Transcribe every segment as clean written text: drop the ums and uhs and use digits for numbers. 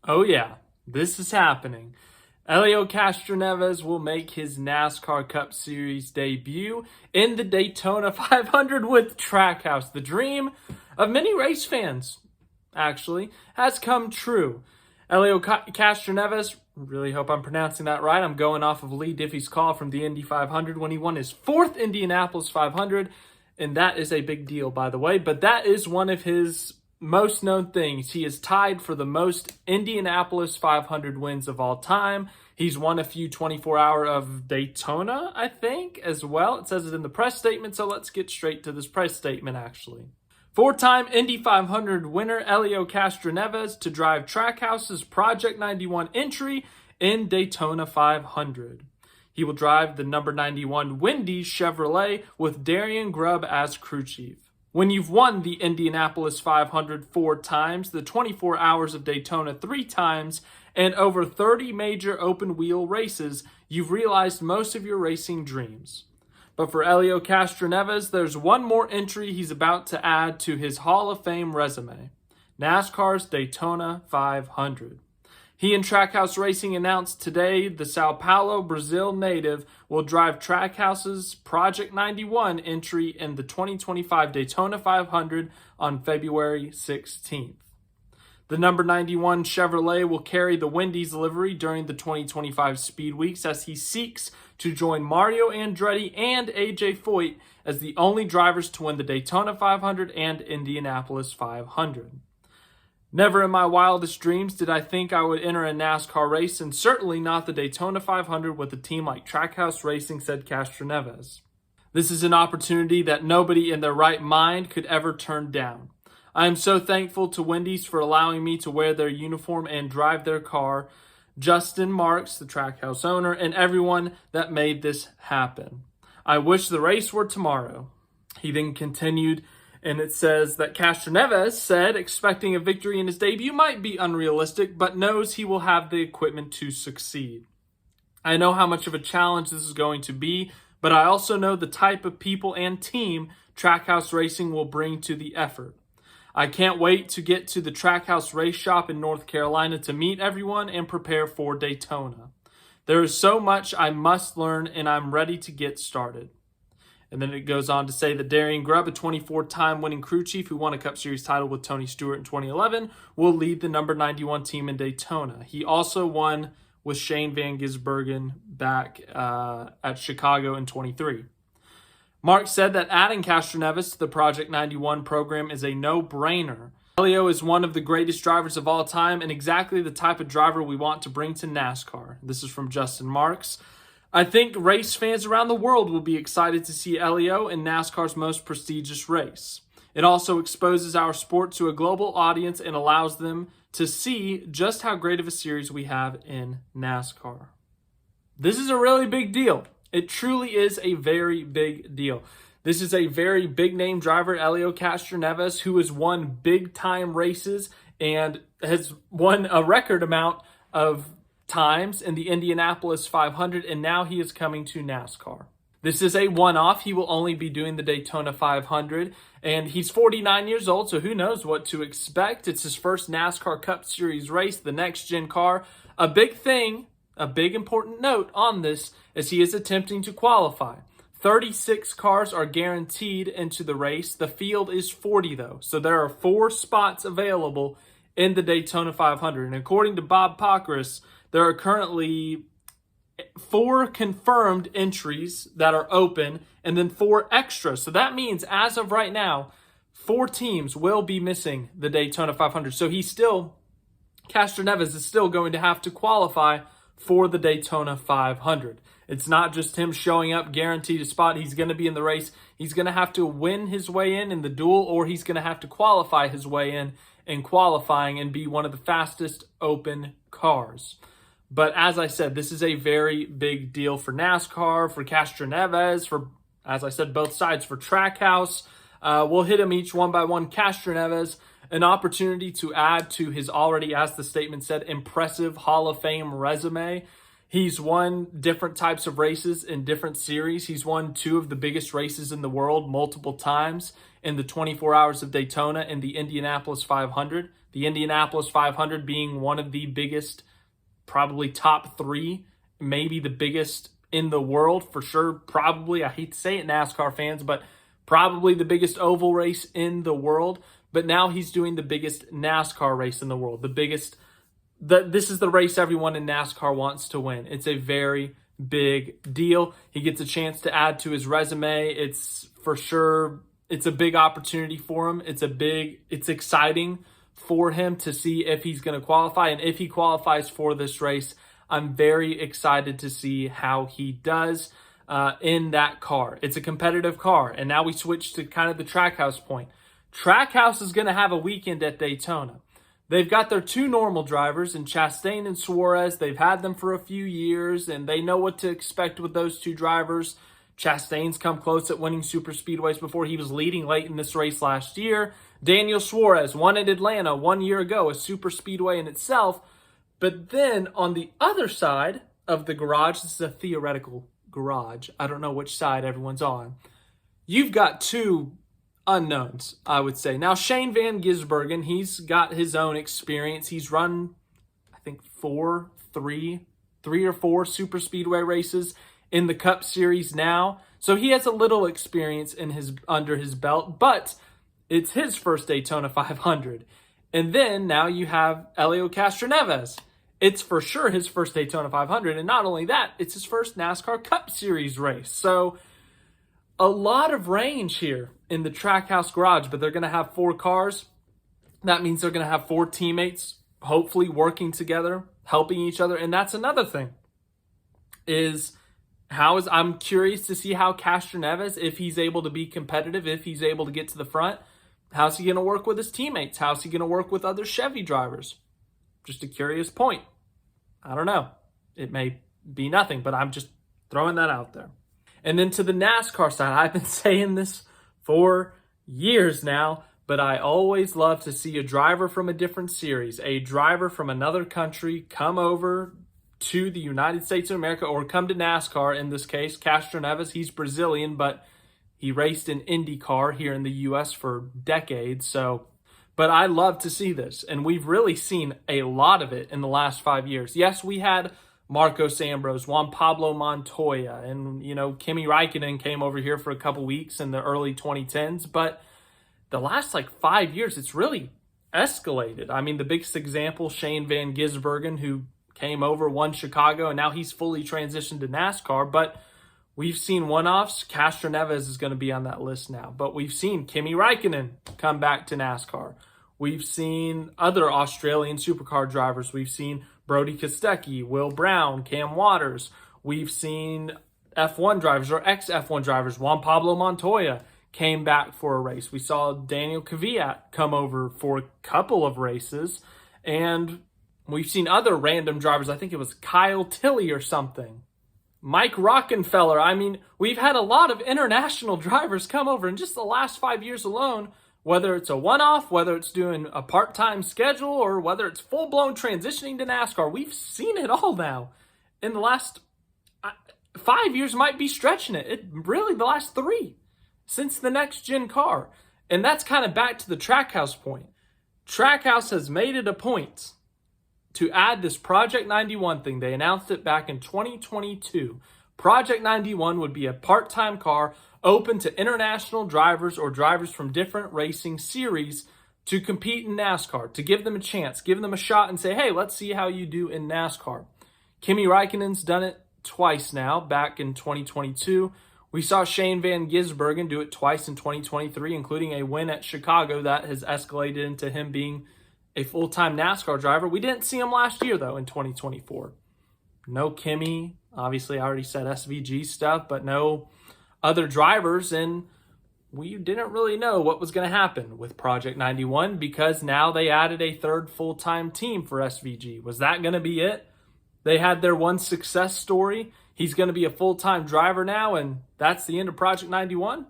Oh yeah, this is happening. Helio Castroneves will make his NASCAR Cup Series debut in the Daytona 500 with Trackhouse. The dream of many race fans, actually, has come true. Helio Castroneves, really hope I'm pronouncing that right. I'm going off of Lee Diffie's call from the Indy 500 when he won his fourth Indianapolis 500, and that is a big deal, by the way. But that is one of his most known things. He is tied for the most Indianapolis 500 wins of all time. He's won a few 24-hour of Daytona, I think, as well. It says it in the press statement, so let's get straight to this press statement, actually. Four-time Indy 500 winner Helio Castroneves to drive Trackhouse's Project 91 entry in Daytona 500. He will drive the number 91 Wendy's Chevrolet with Darian Grubb as crew chief. When you've won the Indianapolis 500 4 times, the 24 hours of Daytona 3 times, and over 30 major open-wheel races, you've realized most of your racing dreams. But for Helio Castroneves, there's one more entry he's about to add to his Hall of Fame resume: NASCAR's Daytona 500. He and Trackhouse Racing announced today the Sao Paulo, Brazil native will drive Trackhouse's Project 91 entry in the 2025 Daytona 500 on February 16th. The number 91 Chevrolet will carry the Wendy's livery during the 2025 Speed Weeks as he seeks to join Mario Andretti and AJ Foyt as the only drivers to win the Daytona 500 and Indianapolis 500. Never in my wildest dreams did I think I would enter a NASCAR race, and certainly not the Daytona 500 with a team like Trackhouse Racing, said Castroneves. This is an opportunity that nobody in their right mind could ever turn down. I am so thankful to Wendy's for allowing me to wear their uniform and drive their car, Justin Marks, the Trackhouse owner, and everyone that made this happen. I wish the race were tomorrow. He then continued, and it says that Castroneves said expecting a victory in his debut might be unrealistic, but knows he will have the equipment to succeed. I know how much of a challenge this is going to be, but I also know the type of people and team Trackhouse Racing will bring to the effort. I can't wait to get to the Trackhouse Race Shop in North Carolina to meet everyone and prepare for Daytona. There is so much I must learn, and I'm ready to get started. And then it goes on to say that Darian Grubb, a 24-time winning crew chief who won a Cup Series title with Tony Stewart in 2011, will lead the number 91 team in Daytona. He also won with Shane Van Gisbergen back at Chicago in 23. Mark said that adding Castroneves to the Project 91 program is a no-brainer. Helio is one of the greatest drivers of all time and exactly the type of driver we want to bring to NASCAR. This is from Justin Marks. I think race fans around the world will be excited to see Helio in NASCAR's most prestigious race. It also exposes our sport to a global audience and allows them to see just how great of a series we have in NASCAR. This is a really big deal. It truly is a very big deal. This is a very big-name driver, Helio Castroneves, who has won big-time races and has won a record amount of times in the Indianapolis 500, and now he is coming to NASCAR. This is a one-off. He will only be doing the Daytona 500, and he's 49 years old, so who knows what to expect. It's his first NASCAR Cup Series race, the next-gen car. A big thing, a big important note on this is he is attempting to qualify. 36 cars are guaranteed into the race. The field is 40, though, so there are 4 spots available in the Daytona 500, and according to Bob Pockrass, there are currently 4 confirmed entries that are open and then 4 extras. So that means as of right now, 4 teams will be missing the Daytona 500. So Castroneves is still going to have to qualify for the Daytona 500. It's not just him showing up guaranteed a spot. He's going to be in the race. He's going to have to win his way in the duel, or he's going to have to qualify his way in qualifying and be one of the fastest open cars. But as I said, this is a very big deal for NASCAR, for Castroneves, for, as I said, both sides, for Trackhouse. We'll hit them each one by one. Castroneves, an opportunity to add to his already, as the statement said, impressive Hall of Fame resume. He's won different types of races in different series. He's won 2 of the biggest races in the world multiple times in the 24 Hours of Daytona and the Indianapolis 500. The Indianapolis 500 being one of the biggest, probably top 3, maybe the biggest in the world for sure. Probably, I hate to say it, NASCAR fans, but probably the biggest oval race in the world. But now he's doing the biggest NASCAR race in the world. This is the race everyone in NASCAR wants to win. It's a very big deal. He gets a chance to add to his resume. It's for sure, it's a big opportunity for him. It's exciting for him to see if he's going to qualify. And if he qualifies for this race, I'm very excited to see how he does in that car. It's a competitive car. And now we switch to kind of the Trackhouse point. Trackhouse is going to have a weekend at Daytona. They've got their 2 normal drivers in Chastain and Suarez. They've had them for a few years, and they know what to expect with those 2 drivers. Chastain's come close at winning super speedways before. He was leading late in this race last year. Daniel Suarez won at Atlanta 1 year ago, a super speedway in itself. But then on the other side of the garage, this is a theoretical garage. I don't know which side everyone's on. You've got 2 unknowns, I would say. Now, Shane Van Gisbergen, he's got his own experience. He's run, I think, 3 or 4 super speedway races in the Cup Series now. So he has a little experience under his belt, but it's his first Daytona 500. And then now you have Helio Castroneves. It's for sure his first Daytona 500. And not only that, it's his first NASCAR Cup Series race. So a lot of range here in the Trackhouse garage, but they're going to have 4 cars. That means they're going to have 4 teammates, hopefully working together, helping each other. And that's another thing, I'm curious to see how Castroneves, if he's able to be competitive, if he's able to get to the front, how's he going to work with his teammates? How's he going to work with other Chevy drivers? Just a curious point. I don't know. It may be nothing, but I'm just throwing that out there. And then to the NASCAR side, I've been saying this for years now, but I always love to see a driver from a different series, a driver from another country come over to the United States of America or come to NASCAR. In this case, Castroneves, he's Brazilian, but he raced in IndyCar here in the U.S. for decades. But I love to see this, and we've really seen a lot of it in the last 5 years. Yes, we had Marcos Ambrose, Juan Pablo Montoya, and, Kimi Räikkönen came over here for a couple weeks in the early 2010s. But the last, 5 years, it's really escalated. I mean, the biggest example, Shane Van Gisbergen, who came over, won Chicago, and now he's fully transitioned to NASCAR. But we've seen one-offs. Castroneves is going to be on that list now. But we've seen Kimi Räikkönen come back to NASCAR. We've seen other Australian supercar drivers. We've seen Brody Kostecki, Will Brown, Cam Waters. We've seen F1 drivers or ex-F1 drivers. Juan Pablo Montoya came back for a race. We saw Daniel Kvyat come over for a couple of races. And we've seen other random drivers. I think it was Kyle Tilley or something. Mike Rockenfeller. I mean, we've had a lot of international drivers come over in just the last 5 years alone, whether it's a one-off, whether it's doing a part-time schedule, or whether it's full-blown transitioning to NASCAR. We've seen it all now. In the last 5 years might be stretching it. Really the last 3 since the next-gen car. And that's kind of back to the Trackhouse point. Trackhouse has made it a point to add this Project 91 thing. They announced it back in 2022. Project 91 would be a part-time car open to international drivers or drivers from different racing series to compete in NASCAR, to give them a chance, give them a shot and say, hey, let's see how you do in NASCAR. Kimi Räikkönen's done it twice now, back in 2022. We saw Shane Van Gisbergen do it twice in 2023, including a win at Chicago that has escalated into him being a full-time NASCAR driver. We didn't see him last year, though, in 2024. No Kimi. Obviously, I already said SVG stuff, but no other drivers, and we didn't really know what was going to happen with Project 91 because now they added a third full-time team for SVG. Was that going to be it? They had their one success story. He's going to be a full-time driver now, and that's the end of Project 91?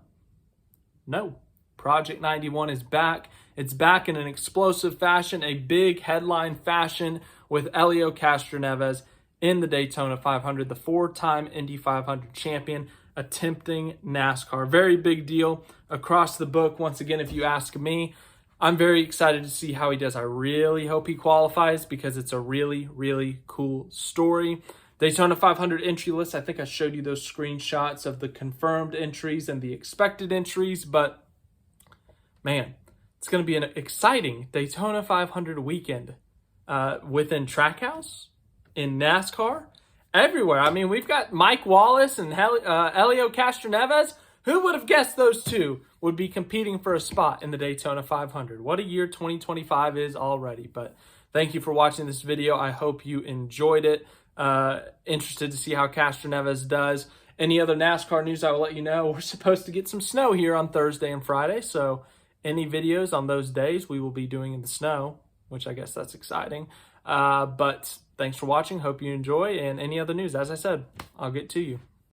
No. Project 91 is back. It's back in an explosive fashion, a big headline fashion with Helio Castroneves in the Daytona 500, the 4-time Indy 500 champion, attempting NASCAR. Very big deal across the book. Once again, if you ask me, I'm very excited to see how he does. I really hope he qualifies because it's a really, really cool story. Daytona 500 entry list. I think I showed you those screenshots of the confirmed entries and the expected entries, but man, it's going to be an exciting Daytona 500 weekend within Trackhouse, in NASCAR, everywhere. I mean, we've got Mike Wallace and Helio Castroneves. Who would have guessed those two would be competing for a spot in the Daytona 500? What a year 2025 is already. But thank you for watching this video. I hope you enjoyed it. Interested to see how Castroneves does. Any other NASCAR news, I will let you know. We're supposed to get some snow here on Thursday and Friday, so any videos on those days we will be doing in the snow, which I guess that's exciting. But thanks for watching. Hope you enjoy. And any other news, as I said, I'll get to you.